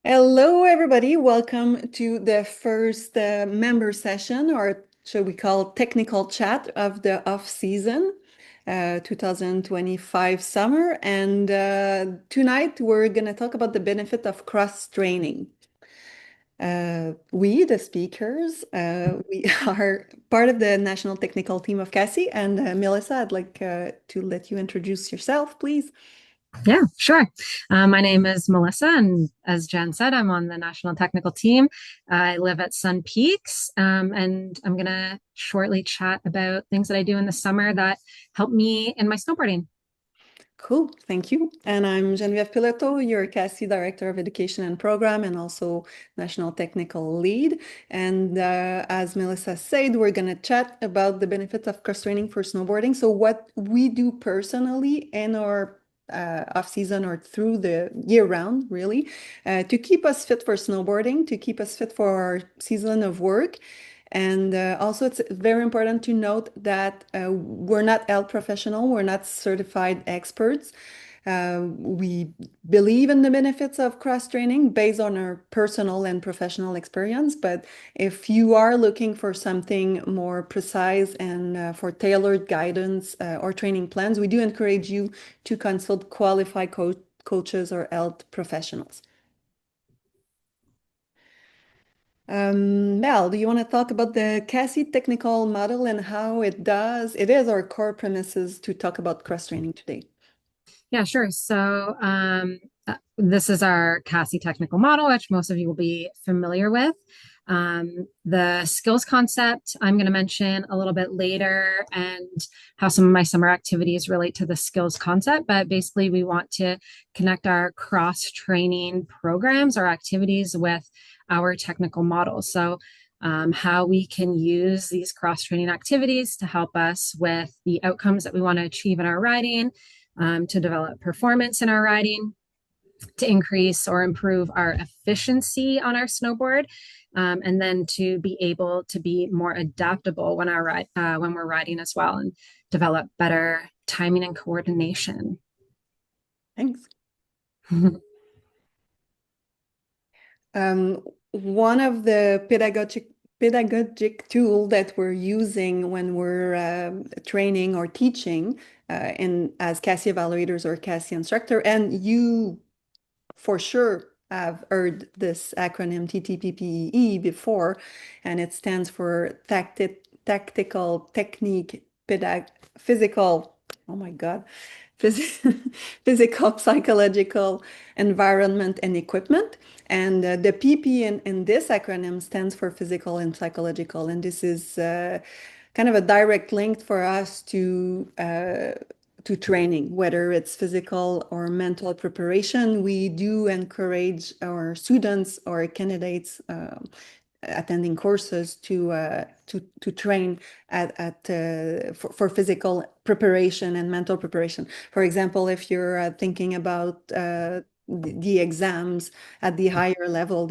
Hello, everybody. Welcome to the first member session, or should we call technical chat of the off season, 2025 summer. And tonight we're going to talk about the benefit of cross training. We, the speakers, we are part of the national technical team of CASI. And Melissa, I'd like to let you introduce yourself, please. Yeah, sure. My name is Melissa, and as Jen said, I'm on the national technical team. I live at Sun Peaks, and I'm going to shortly chat about things that I do in the summer that help me in my snowboarding. Cool, thank you. And I'm Geneviève Pilotto, your CASI Director of Education and Program and also National Technical Lead. And as Melissa said, we're going to chat about the benefits of cross-training for snowboarding. So what we do personally in our off-season or through the year-round, really, to keep us fit for snowboarding, to keep us fit for our season of work. And also, it's very important to note that we're not health professional, we're not certified experts. We believe in the benefits of cross training based on our personal and professional experience. But if you are looking for something more precise and for tailored guidance or training plans, we do encourage you to consult qualified coaches or health professionals. Mel, do you want to talk about the CASI technical model and how it is our core premises to talk about cross training today? Yeah, sure. This is our CASI technical model, which most of you will be familiar with. The skills concept I'm going to mention a little bit later and how some of my summer activities relate to the skills concept. But basically, we want to connect our cross training programs or activities with our technical model. How we can use these cross training activities to help us with the outcomes that we want to achieve in our riding, to develop performance in our riding, to increase or improve our efficiency on our snowboard, and then to be able to be more adaptable when we're riding as well, and develop better timing and coordination. Thanks. One of the pedagogic tool that we're using when we're training or teaching as CASI evaluators or CASI instructor, and you for sure have heard this acronym TTPPE before, and it stands for tactical technique physical. Oh my God. Physical, psychological, environment, and equipment. And the PP in this acronym stands for physical and psychological. And this is kind of a direct link for us to training, whether it's physical or mental preparation. We do encourage our students or candidates attending courses to train for physical preparation and mental preparation. For example, if you're thinking about the exams at the higher level,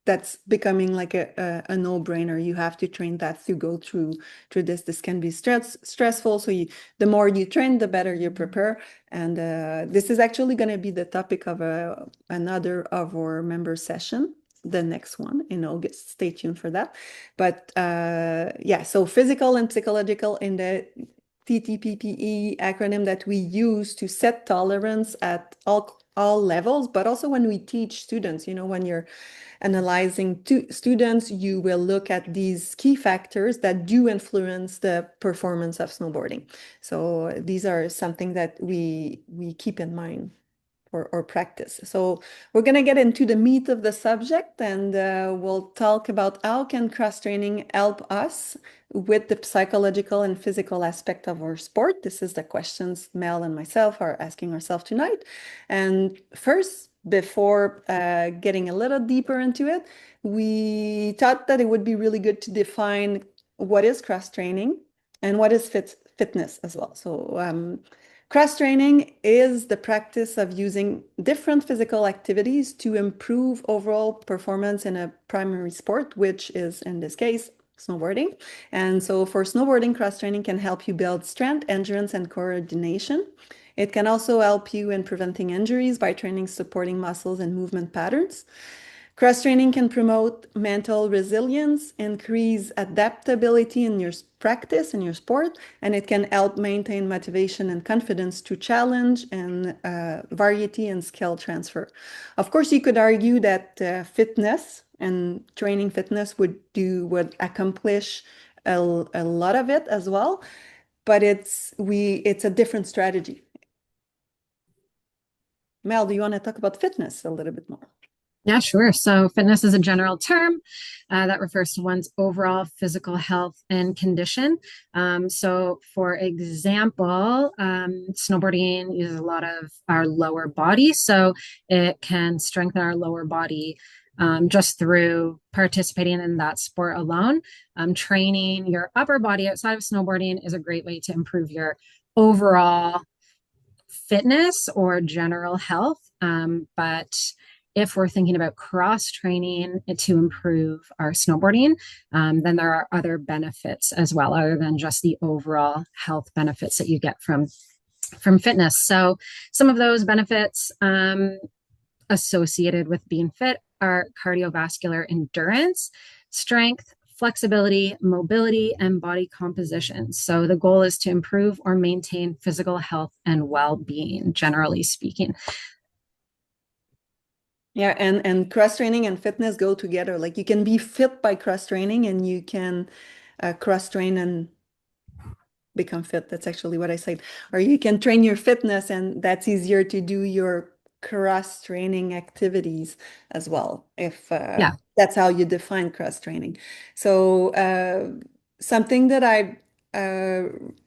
that's becoming like a no-brainer. You have to train that to go through this. This can be stressful. So the more you train, the better you prepare. And this is actually going to be the topic of another of our member session, the next one in August. Stay tuned for that. But yeah, so physical and psychological in the TTPPE acronym that we use to set tolerance at all levels, but also when we teach students, when you're analyzing students, you will look at these key factors that do influence the performance of snowboarding. So these are something that we keep in mind or practice. So we're going to get into the meat of the subject, and we'll talk about how can cross-training help us with the psychological and physical aspect of our sport. This is the questions Mel and myself are asking ourselves tonight. And first, before getting a little deeper into it, we thought that it would be really good to define what is cross-training and what is fitness as well. So cross-training is the practice of using different physical activities to improve overall performance in a primary sport, which is, in this case, snowboarding. And so for snowboarding, cross-training can help you build strength, endurance, and coordination. It can also help you in preventing injuries by training supporting muscles and movement patterns. Cross training can promote mental resilience, increase adaptability in your practice, in your sport, and it can help maintain motivation and confidence to challenge and variety and skill transfer. Of course, you could argue that fitness and training fitness would accomplish a lot of it as well, but it's a different strategy. Mel, do you want to talk about fitness a little bit more? Yeah, sure. So, fitness is a general term that refers to one's overall physical health and condition. So, for example, snowboarding uses a lot of our lower body. So, it can strengthen our lower body just through participating in that sport alone. Training your upper body outside of snowboarding is a great way to improve your overall fitness or general health. But if we're thinking about cross training to improve our snowboarding, then there are other benefits as well, other than just the overall health benefits that you get from fitness. So some of those benefits associated with being fit are cardiovascular endurance, strength, flexibility, mobility, and body composition. So the goal is to improve or maintain physical health and well-being, generally speaking. Yeah, and cross training and fitness go together. Like you can be fit by cross training and you can cross train and become fit. That's actually what I said. Or you can train your fitness and that's easier to do your cross training activities as well, if Yeah. that's how you define cross training. So something that I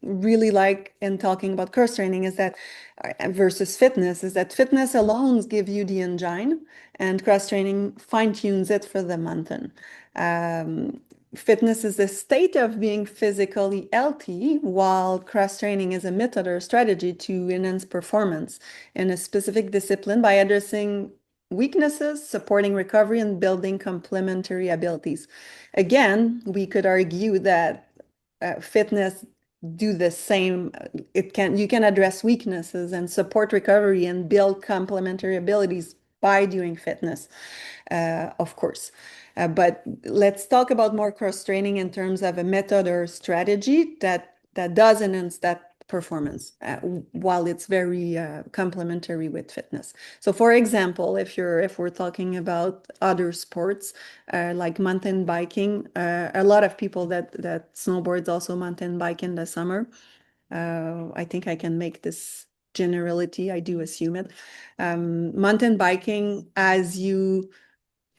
really like in talking about cross training is that versus fitness is that fitness alone gives you the engine and cross training fine tunes it for the mountain. Um, Fitness is the state of being physically healthy, while cross training is a method or strategy to enhance performance in a specific discipline by addressing weaknesses, supporting recovery, and building complementary abilities. Again, we could argue that fitness do the same. You can address weaknesses and support recovery and build complementary abilities by doing fitness, of course. But let's talk about more cross training in terms of a method or strategy that does enhance that performance while it's very complementary with fitness. So, for example, if we're talking about other sports like mountain biking, a lot of people that snowboards also mountain bike in the summer. I think I can make this generality. I do assume it. Mountain biking, as you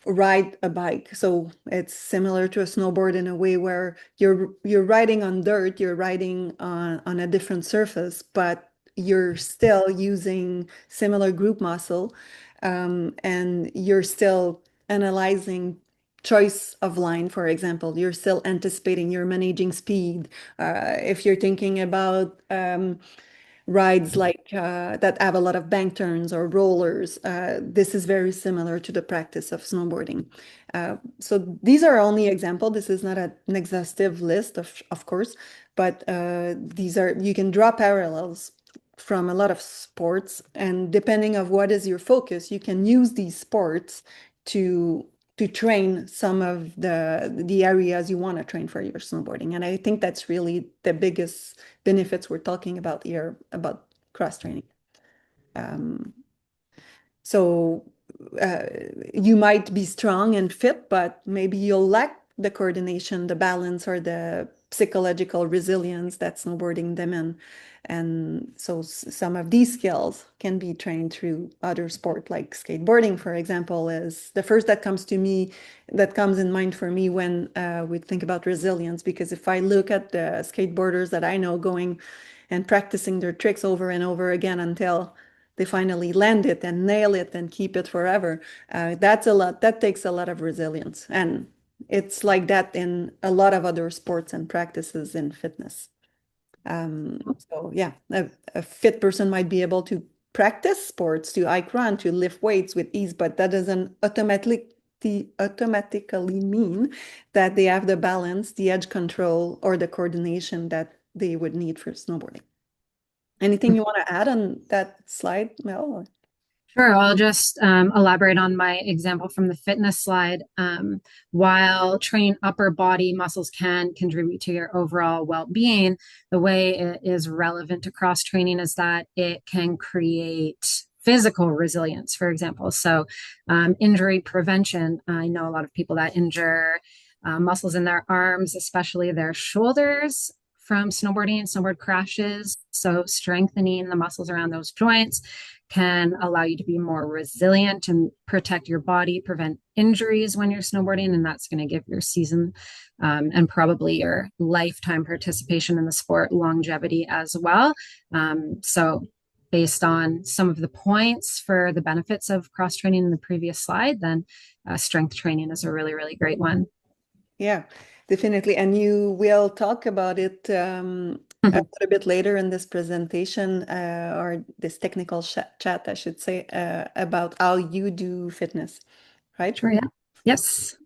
ride a bike. So it's similar to a snowboard in a way where you're riding on dirt, you're riding on a different surface, but you're still using similar group muscle, and you're still analyzing choice of line, for example. You're still anticipating, you're managing speed. If you're thinking about rides like that have a lot of bank turns or rollers. This is very similar to the practice of snowboarding. So these are only example. This is not an exhaustive list, of course, but you can draw parallels from a lot of sports, and depending of what is your focus, you can use these sports to train some of the areas you want to train for your snowboarding. And I think that's really the biggest benefits we're talking about here about cross training. Um, so you might be strong and fit, but maybe you'll lack the coordination, the balance, or the psychological resilience that snowboarding demands. And so some of these skills can be trained through other sport, like skateboarding, for example, is the first that comes in mind for me when we think about resilience. Because if I look at the skateboarders that I know going and practicing their tricks over and over again until they finally land it and nail it and keep it forever. That's a lot. That takes a lot of resilience. And it's like that in a lot of other sports and practices in fitness. So yeah, a fit person might be able to practice sports, to hike run, to lift weights with ease, but that doesn't automatically mean that they have the balance, the edge control, or the coordination that they would need for snowboarding. Anything you want to add on that slide, Mel? Sure, I'll just elaborate on my example from the fitness slide. While training upper body muscles can contribute to your overall well-being, the way it is relevant to cross training is that it can create physical resilience, for example. So, injury prevention. I know a lot of people that injure muscles in their arms, especially their shoulders from snowboarding, snowboard crashes. So, strengthening the muscles around those joints can allow you to be more resilient and protect your body, prevent injuries when you're snowboarding. And that's going to give your season and probably your lifetime participation in the sport longevity as well. So, based on some of the points for the benefits of cross training in the previous slide, then strength training is a really, really great one. Yeah, definitely. And you will talk about it a little bit later in this presentation or this technical chat, I should say, about how you do fitness, right? Sure, yeah. Yes.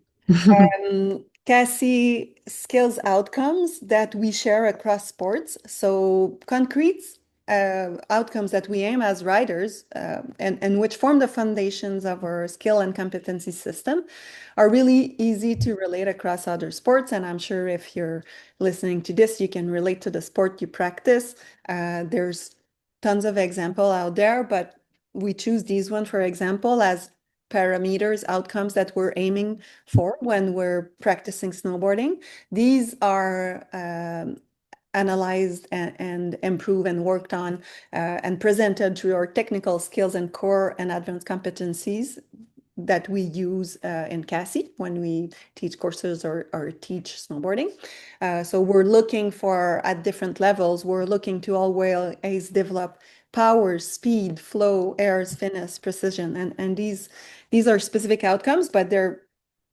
Cassie, skills outcomes that we share across sports. So concrete outcomes that we aim as riders and which form the foundations of our skill and competency system are really easy to relate across other sports. And I'm sure if you're listening to this, you can relate to the sport you practice. There's tons of example out there, but we choose these one, for example, as parameters, outcomes that we're aiming for when we're practicing snowboarding. These are analyzed and improved and worked on and presented through our technical skills and core and advanced competencies that we use in CASI when we teach courses or teach snowboarding. So we're looking for, at different levels, we're looking to always develop power, speed, flow, airs, finesse, precision. And these are specific outcomes, but they're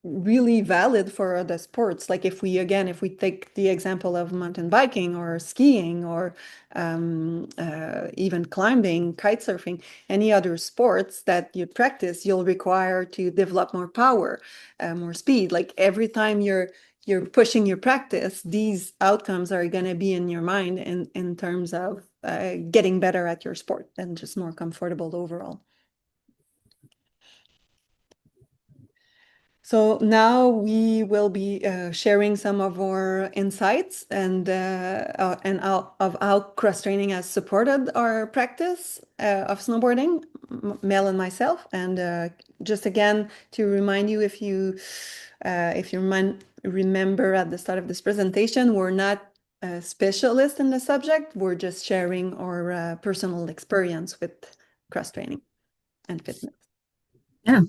really valid for other sports. Like if we take the example of mountain biking or skiing or even climbing, kite surfing, any other sports that you practice, you'll require to develop more power, more speed. Like every time you're pushing your practice, these outcomes are going to be in your mind in terms of getting better at your sport and just more comfortable overall. So now we will be sharing some of our insights and of how cross training has supported our practice of snowboarding, Mel and myself. And just again to remind you, if you remember at the start of this presentation, we're not specialists in the subject. We're just sharing our personal experience with cross training and fitness. Yeah.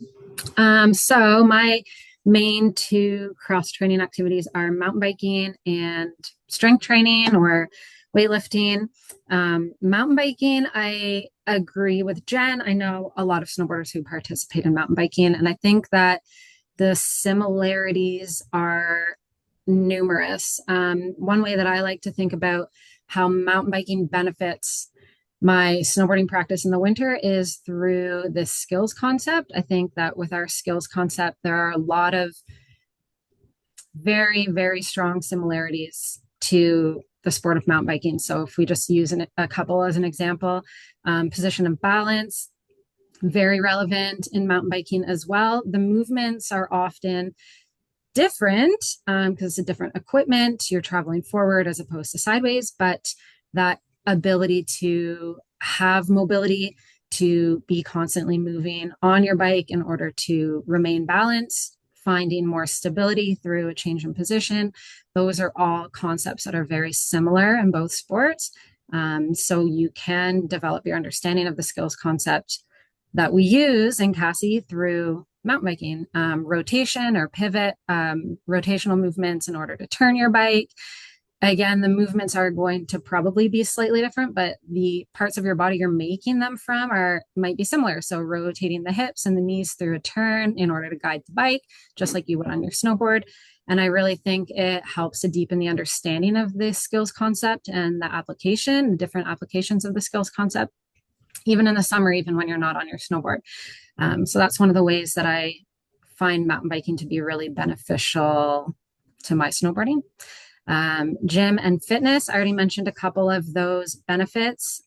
So my main two cross training activities are mountain biking and strength training or weightlifting. Mountain biking, I agree with Jen. I know a lot of snowboarders who participate in mountain biking, and I think that the similarities are numerous. One way that I like to think about how mountain biking benefits my snowboarding practice in the winter is through this skills concept. I think that with our skills concept, there are a lot of very, very strong similarities to the sport of mountain biking. So if we just use a couple as an example, position and balance, very relevant in mountain biking as well. The movements are often different because it's a different equipment. You're traveling forward as opposed to sideways, but that ability to have mobility, to be constantly moving on your bike in order to remain balanced, finding more stability through a change in position. Those are all concepts that are very similar in both sports. So you can develop your understanding of the skills concept that we use in CASI through mountain biking, rotation or pivot, rotational movements in order to turn your bike. Again, the movements are going to probably be slightly different, but the parts of your body you're making them from might be similar. So rotating the hips and the knees through a turn in order to guide the bike, just like you would on your snowboard. And I really think it helps to deepen the understanding of the skills concept and the application, the different applications of the skills concept, even in the summer, even when you're not on your snowboard. So that's one of the ways that I find mountain biking to be really beneficial to my snowboarding. Gym and fitness, I already mentioned a couple of those benefits.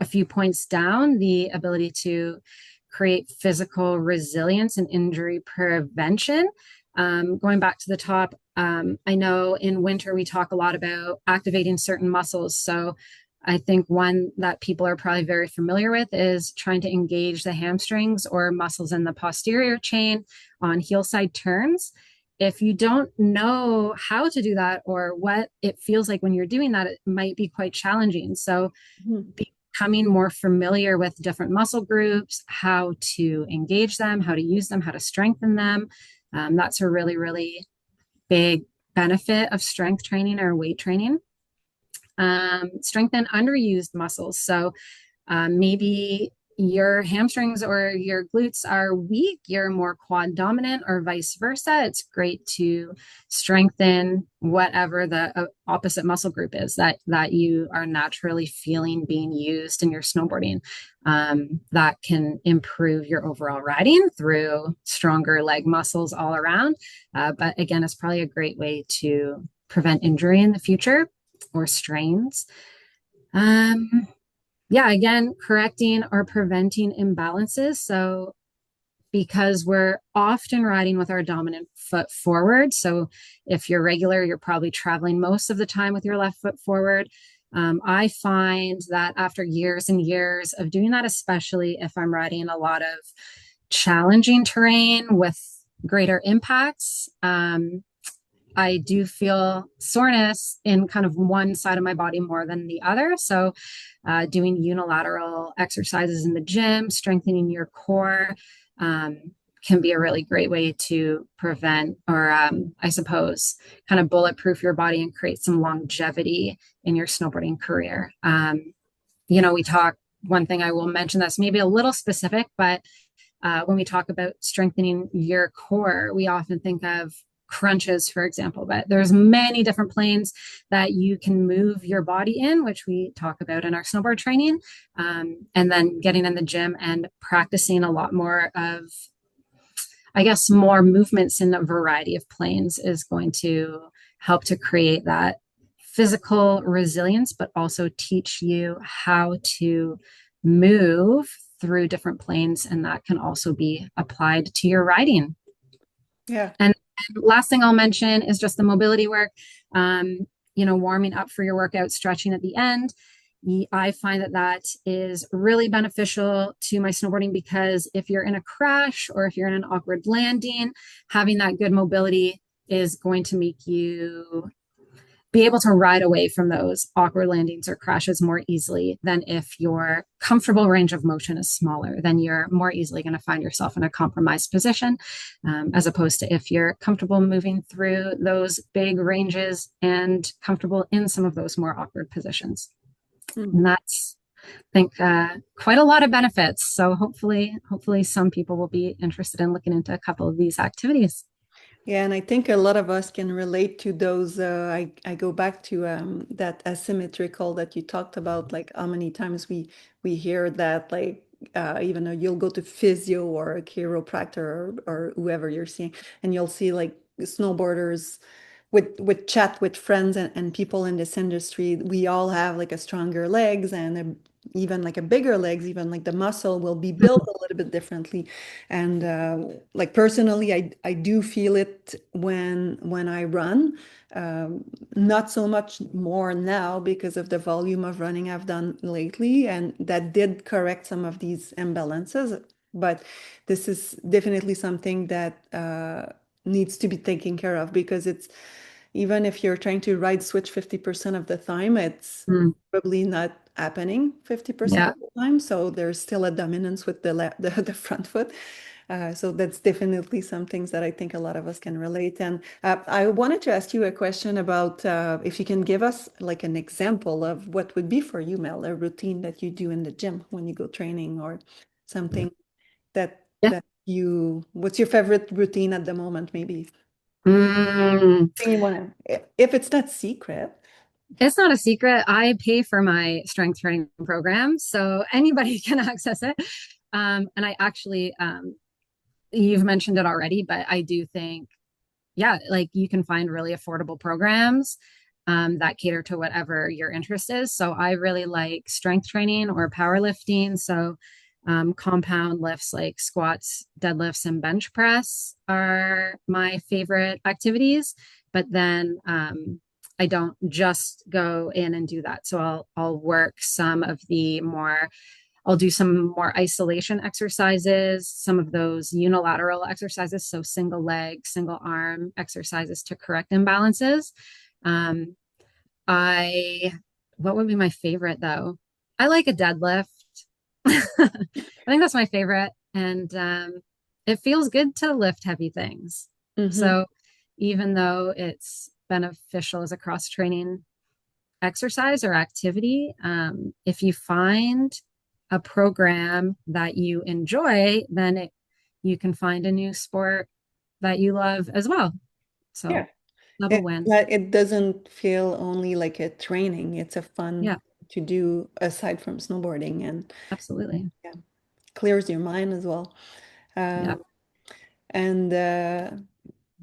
A few points down, the ability to create physical resilience and injury prevention. Going back to the top, I know in winter we talk a lot about activating certain muscles. So I think one that people are probably very familiar with is trying to engage the hamstrings or muscles in the posterior chain on heel side turns. If you don't know how to do that or what it feels like when you're doing that, it might be quite challenging. So Mhm. becoming more familiar with different muscle groups, how to engage them, how to use them, how to strengthen them. That's a really, really big benefit of strength training or weight training. Strengthen underused muscles. So maybe your hamstrings or your glutes are weak, you're more quad dominant, or vice versa. It's great to strengthen whatever the opposite muscle group is that you are naturally feeling being used in your snowboarding. That can improve your overall riding through stronger leg muscles all around. But again, it's probably a great way to prevent injury in the future or strains. Um, yeah, again, correcting or preventing imbalances. So, because we're often riding with our dominant foot forward. So, if you're regular, you're probably traveling most of the time with your left foot forward. I find that after years and years of doing that, especially if I'm riding a lot of challenging terrain with greater impacts, I do feel soreness in kind of one side of my body more than the other. So, doing unilateral exercises in the gym, strengthening your core, can be a really great way to prevent, or I suppose, kind of bulletproof your body and create some longevity in your snowboarding career. We talk, one thing I will mention that's maybe a little specific, but when we talk about strengthening your core, we often think of crunches, for example, but there's many different planes that you can move your body in, which we talk about in our snowboard training. And then getting in the gym and practicing a lot more of, I guess, more movements in a variety of planes is going to help to create that physical resilience, but also teach you how to move through different planes. And that can also be applied to your riding. Yeah. And last thing I'll mention is just the mobility work. Warming up for your workout, stretching at the end. I find that is really beneficial to my snowboarding because if you're in a crash or if you're in an awkward landing, having that good mobility is going to make you be able to ride away from those awkward landings or crashes more easily than if your comfortable range of motion is smaller. Then you're more easily going to find yourself in a compromised position, as opposed to if you're comfortable moving through those big ranges and comfortable in some of those more awkward positions. And Mhm. that's, I think, quite a lot of benefits. So hopefully some people will be interested in looking into a couple of these activities. Yeah, and I think a lot of us can relate to those. I go back to that asymmetrical that you talked about, like how many times we hear that, like even though you'll go to physio or a chiropractor or whoever you're seeing, and you'll see like snowboarders with chat with friends and people in this industry. We all have like a stronger legs and even like a bigger legs, even like the muscle will be built a little bit differently. And like personally, I do feel it when I run. Not so much more now because of the volume of running I've done lately, and that did correct some of these imbalances. But this is definitely something that needs to be taken care of because it's even if you're trying to ride switch 50% of the time, it's Mm, probably not happening 50% yeah. of the time. So there's still a dominance with the front foot. So that's definitely some things that I think a lot of us can relate. And I wanted to ask you a question about if you can give us like an example of what would be for you, Mel, a routine that you do in the gym when you go training or something Yeah. that what's your favorite routine at the moment, maybe? Mm, Thing you want to, if it's not secret. it's not a secret. I pay for my strength training program, so anybody can access it. And I actually, you've mentioned it already, but I do think yeah, like you can find really affordable programs that cater to whatever your interest is. So I really like strength training or powerlifting. So compound lifts like squats, deadlifts, and bench press are my favorite activities. But then I don't just go in and do that. So I'll work some of the more I'll do some more isolation exercises, some of those unilateral exercises, so single leg, single arm exercises to correct imbalances. Um, I, what would be my favorite though? I like a deadlift. I think that's my favorite. And it feels good to lift heavy things. Hmm. So even though it's beneficial as a cross training exercise or activity, if you find a program that you enjoy, then you can find a new sport that you love as well. So Yeah. double win. It doesn't feel only like a training. It's a fun Yeah, to do aside from snowboarding and absolutely. yeah, clears your mind as well. Yeah. Um, and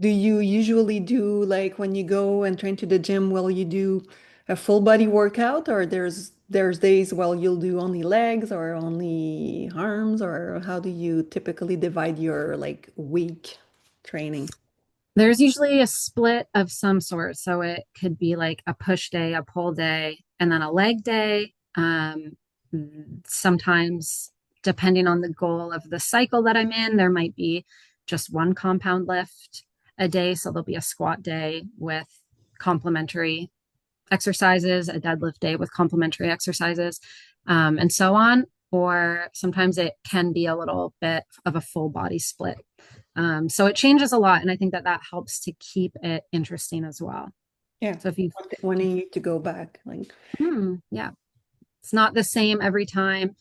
do you usually do like when you go and train to the gym, will you do a full body workout or there's days well you'll do only legs or only arms or how do you typically divide your like week training? There's usually a split of some sort. So it could be like a push day, a pull day, and then a leg day. Sometimes, depending on the goal of the cycle that I'm in, there might be just one compound lift a day. So there'll be a squat day with complementary exercises, a deadlift day with complementary exercises, and so on. Or sometimes it can be a little bit of a full body split. So it changes a lot. And I think that that helps to keep it interesting as well. Yeah, So if wanting you to go back like yeah, it's not the same every time.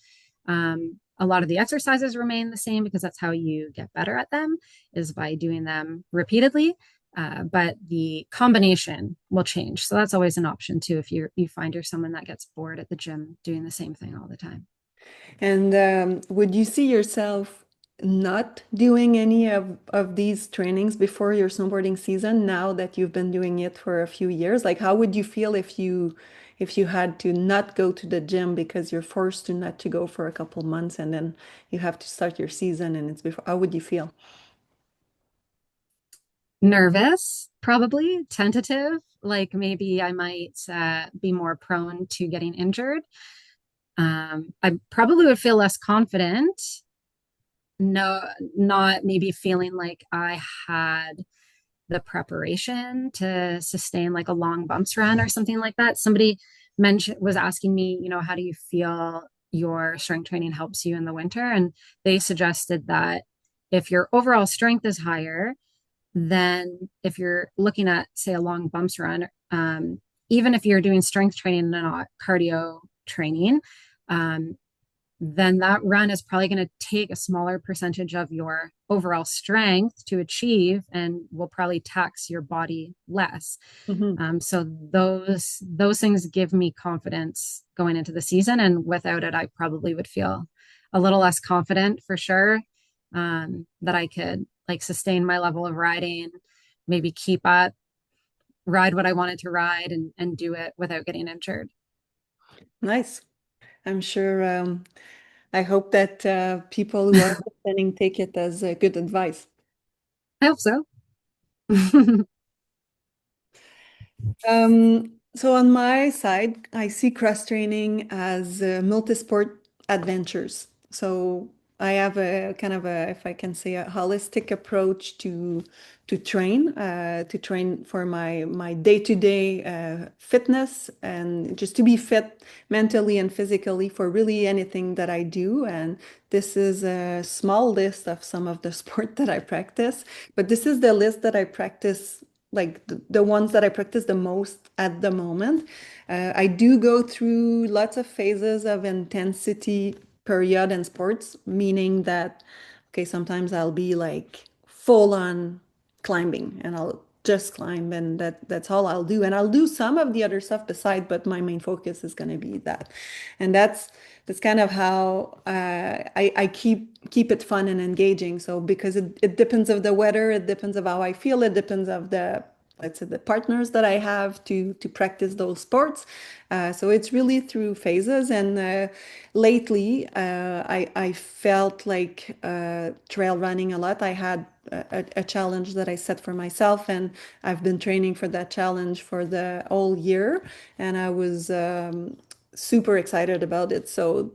A lot of the exercises remain the same because that's how you get better at them is by doing them repeatedly. But the combination will change. So that's always an option too if you find you're someone that gets bored at the gym doing the same thing all the time. and would you see yourself not doing any of these trainings before your snowboarding season now that you've been doing it for a few years? Like, how would you feel if you had to not go to the gym because you're forced to not to go for a couple months and then you have to start your season and it's before, how would you feel? Nervous, probably tentative. Like maybe I might be more prone to getting injured. I probably would feel less confident. No, not maybe feeling like I had the preparation to sustain like a long bumps run or something like that. Somebody mentioned was asking me, how do you feel your strength training helps you in the winter? And they suggested that if your overall strength is higher, then if you're looking at, say, a long bumps run, even if you're doing strength training and not cardio training, um, then that run is probably going to take a smaller percentage of your overall strength to achieve and will probably tax your body less. Hmm. So those things give me confidence going into the season, and without it, I probably would feel a little less confident for sure, that I could like sustain my level of riding, maybe keep up, ride what I wanted to ride, and do it without getting injured. Nice. I'm sure, I hope that people who are listening take it as good advice. I hope so. So on my side, I see cross training as multisport adventures. So I have a kind of a, if I can say, a holistic approach to train for my day-to-day fitness and just to be fit mentally and physically for really anything that I do. And this is a small list of some of the sport that I practice, but this is the list that I practice like the ones that I practice the most at the moment. I do go through lots of phases of intensity period in sports, meaning that, okay, sometimes I'll be like full on climbing and I'll just climb, and that's all I'll do. And I'll do some of the other stuff beside, but my main focus is going to be that. And that's kind of how I keep it fun and engaging. So because it depends of the weather, it depends of how I feel, it depends of the, let's say, the partners that I have to practice those sports. So it's really through phases. And lately, I felt like trail running a lot. I had a challenge that I set for myself, and I've been training for that challenge for the whole year, and I was super excited about it. So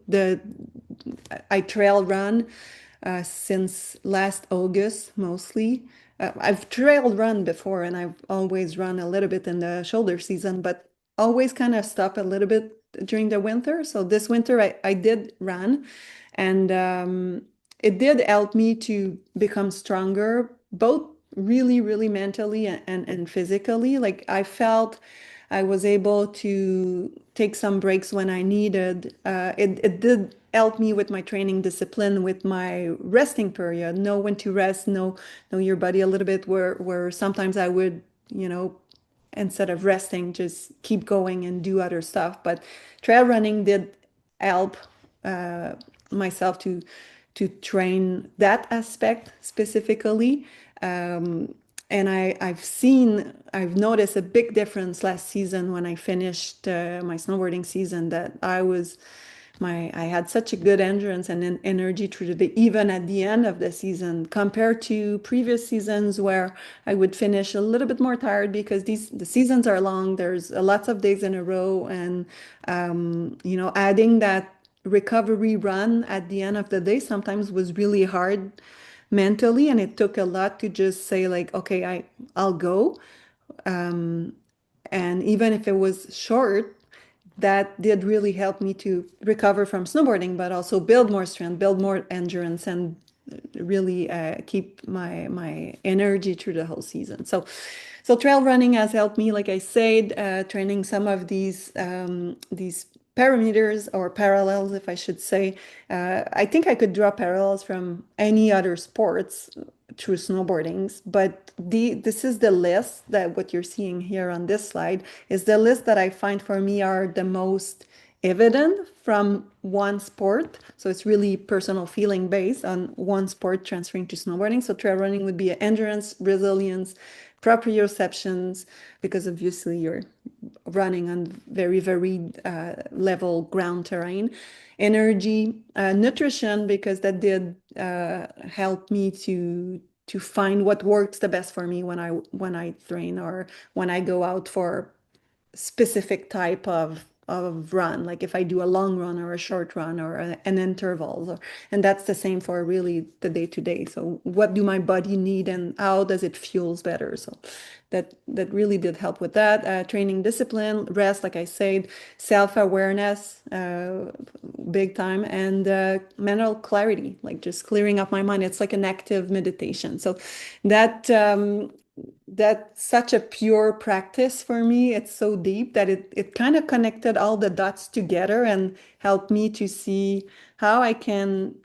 I trail run since last August mostly. I've trail run before, and I've always run a little bit in the shoulder season, but always kind of stop a little bit during the winter. So this winter I did run, and it did help me to become stronger, both really, really mentally and physically. Like I felt I was able to take some breaks when I needed. It did help me with my training discipline, with my resting period, know when to rest, know your body a little bit, where sometimes I would, you know, instead of resting, just keep going and do other stuff. But trail running did help uh, myself to train that aspect specifically. Um, and I've noticed a big difference last season when I finished my snowboarding season, that I had such a good endurance and energy through even at the end of the season, compared to previous seasons where I would finish a little bit more tired, because the seasons are long. There's lots of days in a row, and adding that recovery run at the end of the day sometimes was really hard mentally, and it took a lot to just say like, okay, I'll go. And even if it was short, that did really help me to recover from snowboarding, but also build more strength, build more endurance, and really keep my energy through the whole season. So trail running has helped me, like I said, training some of these parameters, or parallels, if I should say. I think I could draw parallels from any other sports through snowboardings, but this is the list, that what you're seeing here on this slide is the list that I find for me are the most evident from one sport. So it's really personal feeling based on one sport transferring to snowboarding. So trail running would be endurance, resilience, proprioceptions, because obviously you're running on very, very level ground terrain. Energy, nutrition, because that did help me to find what works the best for me when I train, or when I go out for specific type of run, like if I do a long run or a short run or an interval. And that's the same for really the day to day. So what do my body need, and how does it fuels better? So that really did help with that. Training discipline, rest, like I said, self-awareness, big time, and mental clarity, like just clearing up my mind. It's like an active meditation. So that's such a pure practice for me. It's so deep that it kind of connected all the dots together and helped me to see how I can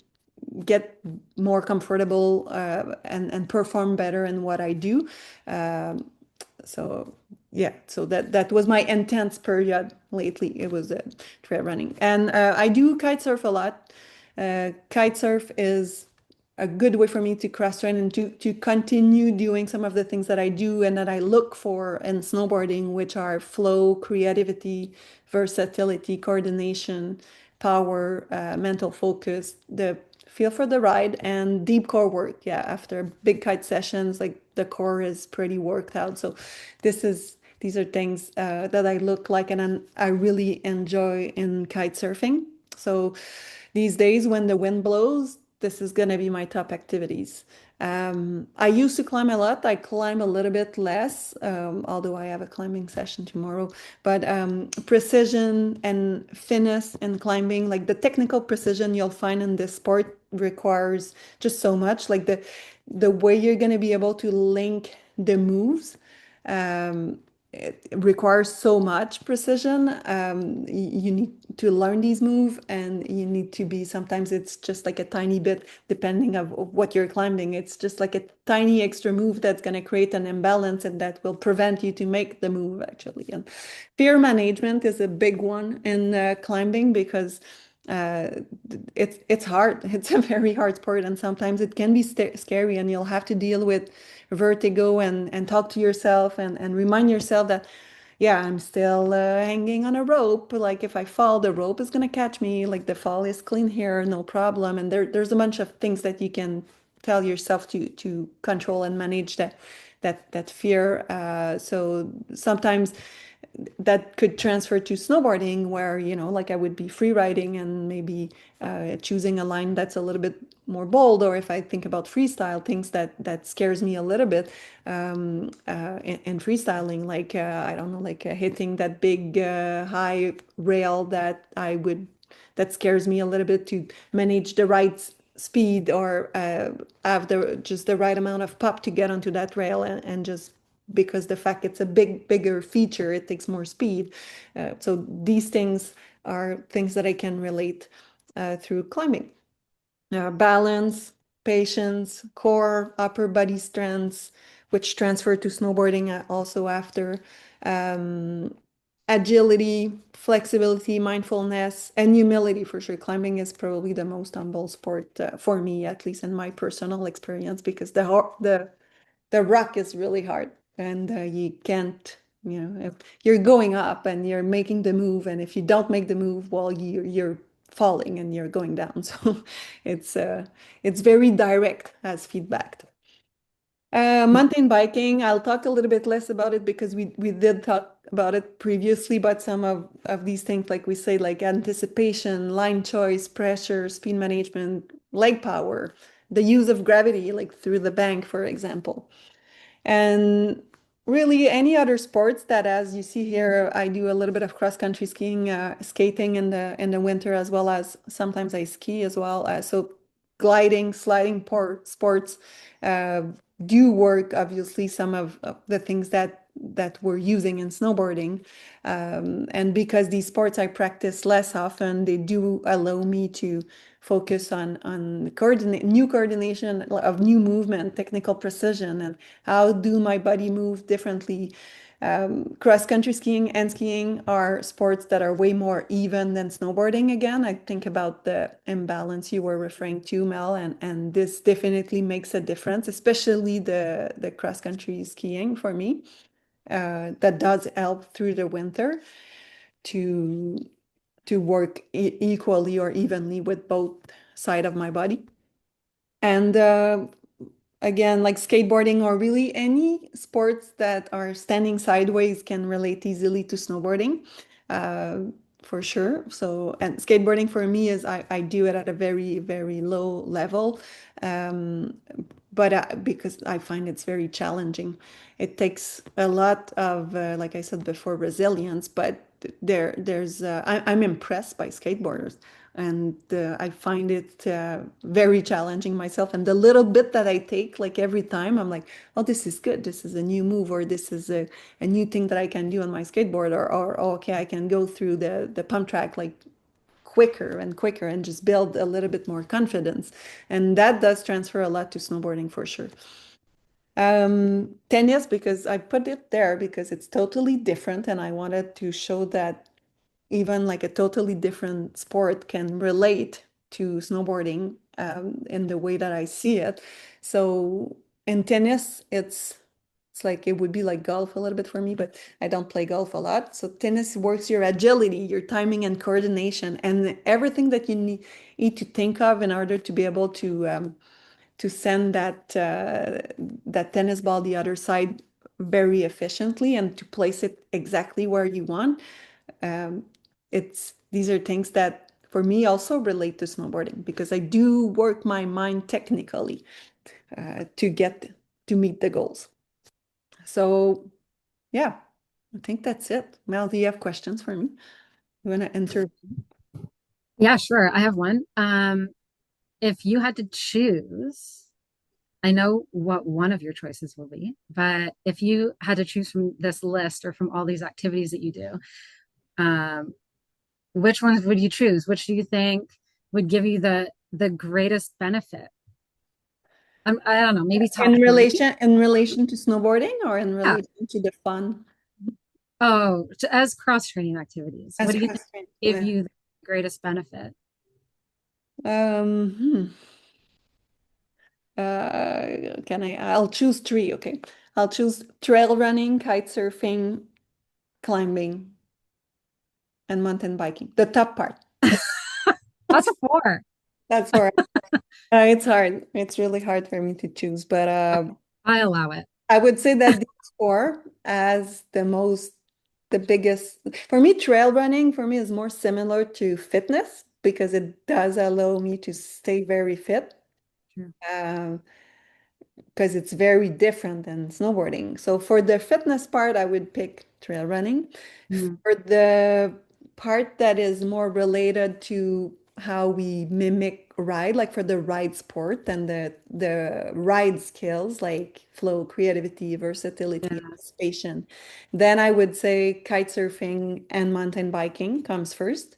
get more comfortable and perform better in what I do. Um, so yeah, so that was my intense period lately. It was trail running, and I do kite surf a lot. Kite surf is a good way for me to cross train and to continue doing some of the things that I do and that I look for in snowboarding, which are flow, creativity, versatility, coordination, power, mental focus, the feel for the ride, and deep core work. Yeah, after big kite sessions, like the core is pretty worked out. So these are things that I look like, and I really enjoy in kite surfing. So these days when the wind blows, this is going to be my top activities. I used to climb a lot. I climb a little bit less, although I have a climbing session tomorrow. But precision and finesse in climbing, like the technical precision you'll find in this sport, requires just so much. Like the way you're going to be able to link the moves. Um, it requires so much precision. You need to learn these moves, and you need to be, sometimes it's just like a tiny bit, depending of what you're climbing. It's just like a tiny extra move that's going to create an imbalance and that will prevent you to make the move actually. And fear management is a big one in climbing because uh, it's hard. It's a very hard sport, and sometimes it can be scary, and you'll have to deal with vertigo and talk to yourself and remind yourself that, yeah, I'm still hanging on a rope. Like if I fall, the rope is gonna catch me. Like the fall is clean here, no problem. And there's a bunch of things that you can tell yourself to control and manage that fear. So sometimes that could transfer to snowboarding where, like I would be free riding and maybe choosing a line that's a little bit more bold, or if I think about freestyle, things that scares me a little bit in freestyling, like I don't know, like hitting that big high rail that scares me a little bit, to manage the right speed or have just the right amount of pop to get onto that rail, and just because the fact it's a bigger feature, it takes more speed. So these things are things that I can relate through climbing. Balance, patience, core, upper body strengths, which transfer to snowboarding also after. Um, Agility, flexibility, mindfulness, and humility for sure. Climbing is probably the most humble sport for me, at least in my personal experience, because the rock is really hard, and you can't, if you're going up and you're making the move, and if you don't make the move, well, you're falling and you're going down. So it's uh, it's very direct as feedback. Mountain biking, I'll talk a little bit less about it because we did talk about it previously, but some of these things, like we say, like anticipation, line choice, pressure, speed management, leg power, the use of gravity, like through the bank, for example. And really any other sports that, as you see here, I do a little bit of cross-country skiing, skating in the winter, as well as sometimes I ski as well. So gliding, sliding sports uh, do work, obviously, some of the things that we're using in snowboarding. And because these sports I practice less often, they do allow me to focus on new coordination of new movement, technical precision, and how do my body move differently. Cross-country skiing and skiing are sports that are way more even than snowboarding. Again, I think about the imbalance you were referring to, Mel, and this definitely makes a difference, especially the cross-country skiing for me. That does help through the winter to to work equally or evenly with both side of my body. And again, like skateboarding or really any sports that are standing sideways can relate easily to snowboarding, uh, for sure. So, and skateboarding for me is I do it at a very, very low level, um, but because I find it's very challenging. It takes a lot of, like I said before, resilience, but I'm impressed by skateboarders, and I find it very challenging myself. And the little bit that I take, like every time, I'm like, oh, this is good. This is a new move, or this is a new thing that I can do on my skateboard, or oh, okay, I can go through the pump track like quicker and quicker and just build a little bit more confidence. And that does transfer a lot to snowboarding for sure. Tennis, because I put it there because it's totally different, and I wanted to show that even like a totally different sport can relate to snowboarding in the way that I see it. So in tennis, it's like it would be like golf a little bit for me, but I don't play golf a lot. So tennis works your agility, your timing and coordination, and everything that you need to think of in order to be able to send that tennis ball the other side very efficiently and to place it exactly where you want. Um, these are things that for me also relate to snowboarding because I do work my mind technically to get to meet the goals. So yeah, I think that's it. Mel, do you have questions for me? You want to enter? Yeah, sure. I have one. If you had to choose I know what one of your choices will be, but if you had to choose from this list or from all these activities that you do, um, which ones would you choose? Which do you think would give you the greatest benefit? I don't know, maybe top three. In relation to snowboarding or in Yeah. relation to the fun Oh, as cross training activities, what as do you think cross-training? give you the greatest benefit? Um, hmm. Can I? I'll choose three. Okay. I'll choose trail running, kite surfing, climbing, and mountain biking. The top part. That's four. That's all right. It's hard. It's really hard for me to choose, but I allow it. I would say that these four as the biggest, for me, trail running for me is more similar to fitness because it does allow me to stay very fit. Sure. Um, because it's very different than snowboarding. So for the fitness part, I would pick trail running. Mhm. For the part that is more related to how we mimic ride, like for the ride sport and the ride skills like flow, creativity, versatility, Yeah. anticipation, then I would say kite surfing and mountain biking comes first.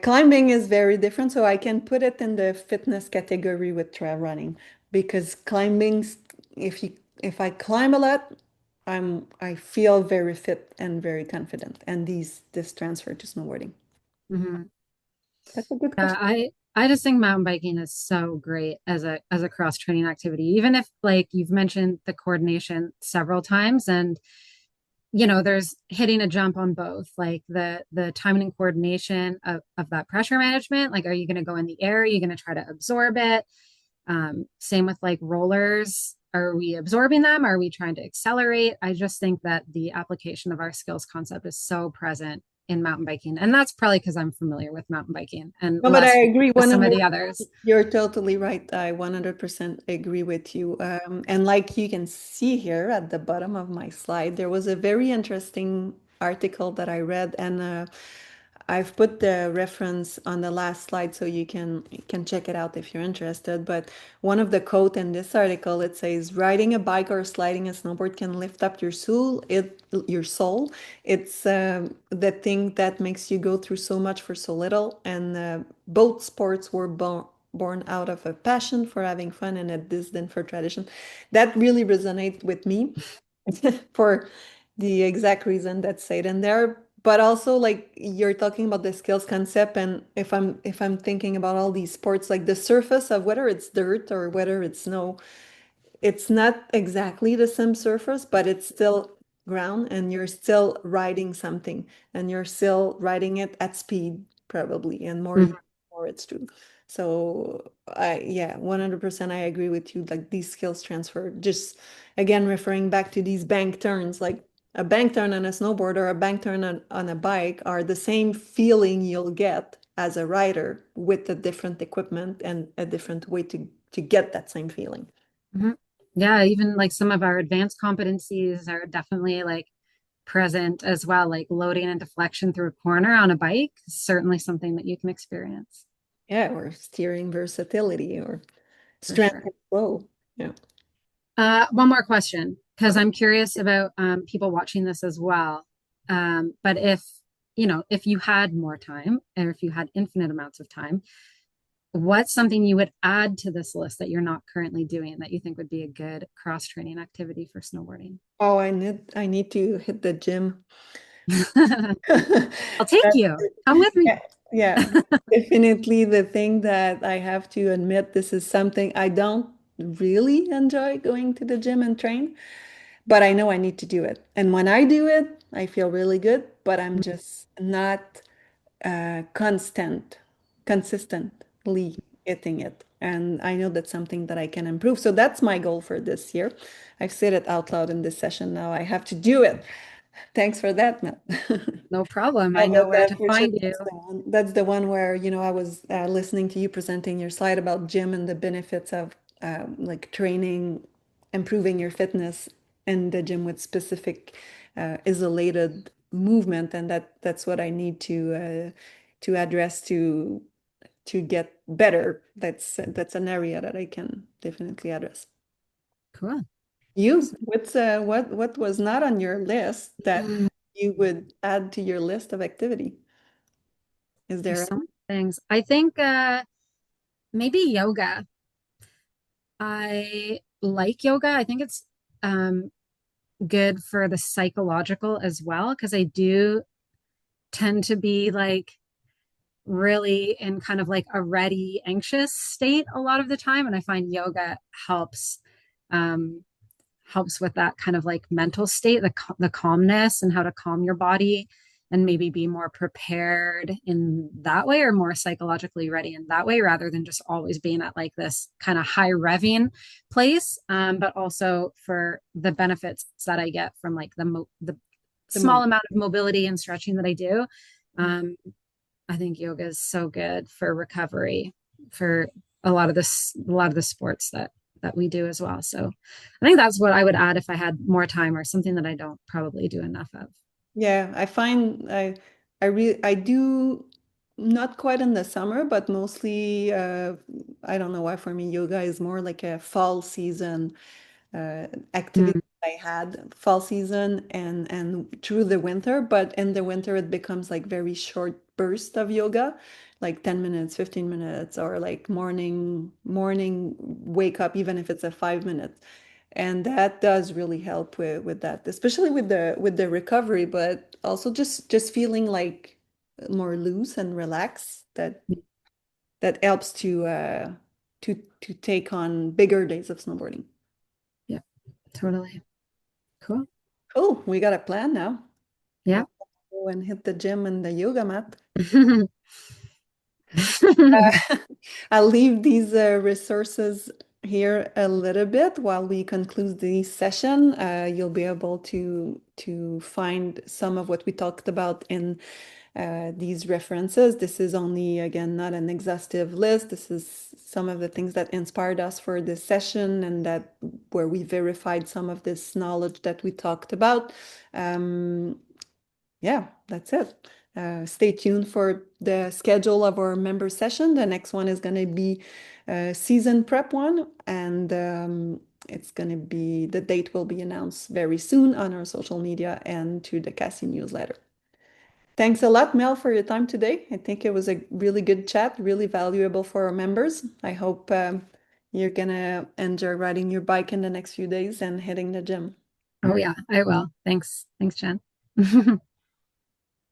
Climbing is very different, so I can put it in the fitness category with trail running because climbing, if I climb a lot, I feel very fit and very confident, and this transfer to snowboarding. Mhm. That's a good Yeah, question. I just think mountain biking is so great as a cross training activity. Even if like you've mentioned the coordination several times, and there's hitting a jump on both, like the timing and coordination of that pressure management. Like, are you going to go in the air? Are you going to try to absorb it? Same with like rollers. Are we absorbing them? Are we trying to accelerate? I just think that the application of our skills concept is so present in mountain biking. And that's probably because I'm familiar with mountain biking and No, but I less agree with some of the others. You're totally right. I 100% agree with you. And like you can see here at the bottom of my slide, there was a very interesting article that I read, and I've put the reference on the last slide so you can check it out if you're interested. But one of the quote in this article, it says, "Riding a bike or sliding a snowboard can lift up your soul. It's the thing that makes you go through so much for so little." And both sports were born out of a passion for having fun and a disdain for tradition. That really resonates with me for the exact reason that's said in there. But also, like you're talking about the skills concept, and if I'm thinking about all these sports, like the surface of whether it's dirt or whether it's snow, it's not exactly the same surface, but it's still ground and you're still riding something and you're still riding it at speed, probably, and Mhm. more it's true. So yeah, 100% I agree with you. Like these skills transfer, just again, referring back to these bank turns, like a bank turn on a snowboard or a bank turn on a bike are the same feeling you'll get as a rider with a different equipment and a different way to get that same feeling. Mhm. Yeah, even like some of our advanced competencies are definitely like present as well, like loading and deflection through a corner on a bike is certainly something that you can experience Yeah, or steering versatility or for strength sure. and flow. Yeah. One more question, because Okay. I'm curious about people watching this as well. But if you had more time, or if you had infinite amounts of time, what's something you would add to this list that you're not currently doing that you think would be a good cross training activity for snowboarding? Oh, I need to hit the gym. I'll take That's you. Come with me. yeah, yeah, definitely the thing that I have to admit, this is something I don't really enjoy going to the gym and train, but I know I need to do it. And when I do it, I feel really good, but I'm just not consistently hitting it. And I know that's something that I can improve. So that's my goal for this year. I've said it out loud in this session now. I have to do it. Thanks for that, Matt. No problem. Yeah, I know where that to for sure. find you. That's the one where, I was listening to you presenting your slide about gym and the benefits of like training, improving your fitness in the gym with specific isolated movement, and that's what I need to address to to get better. That's an area that I can definitely address. Cool. You, what was not on your list that Mm, you would add to your list of activity? Is there's there so many things. I think maybe yoga. I like yoga. I think it's um, good for the psychological as well, because I do tend to be like really in kind of like a ready, anxious state a lot of the time. And I find yoga um, helps with that kind of like mental state, the calmness and how to calm your body and maybe be more prepared in that way or more psychologically ready in that way rather than just always being at like this kind of high revving place. But also for the benefits that I get from like the the small moment? amount of mobility and stretching that I do. Um, I think yoga is so good for recovery for a lot of the sports that we do as well. So I think that's what I would add if I had more time or something that I don't probably do enough of. Yeah, I find I do not quite in the summer, but mostly I don't know why for me yoga is more like a fall season activity Mm, I had fall season and through the winter, but in the winter it becomes like very short burst of yoga, like 10 minutes, 15 minutes, or like morning wake up, even if it's a 5 minutes. And that does really help with that, especially with the recovery, but also just feeling like more loose and relaxed. That helps to take on bigger days of snowboarding. yeah, totally. Cool. Cool. We got a plan now. Yeah. I'll go and hit the gym and the yoga mat. I'll leave these resources here a little bit while we conclude the session. You'll be able to find some of what we talked about in these references. This is only, again, not an exhaustive list. This is some of the things that inspired us for this session and that where we verified some of this knowledge that we talked about. Um, yeah, that's it. Stay tuned for the schedule of our member session. The next one is going to be season prep one, and it's going to be the date will be announced very soon on our social media and to the Cassie newsletter. Thanks a lot, Mel, for your time today. I think it was a really good chat, really valuable for our members. I hope you're gonna enjoy riding your bike in the next few days and hitting the gym. Oh yeah, I will. Thanks. Thanks, Jen.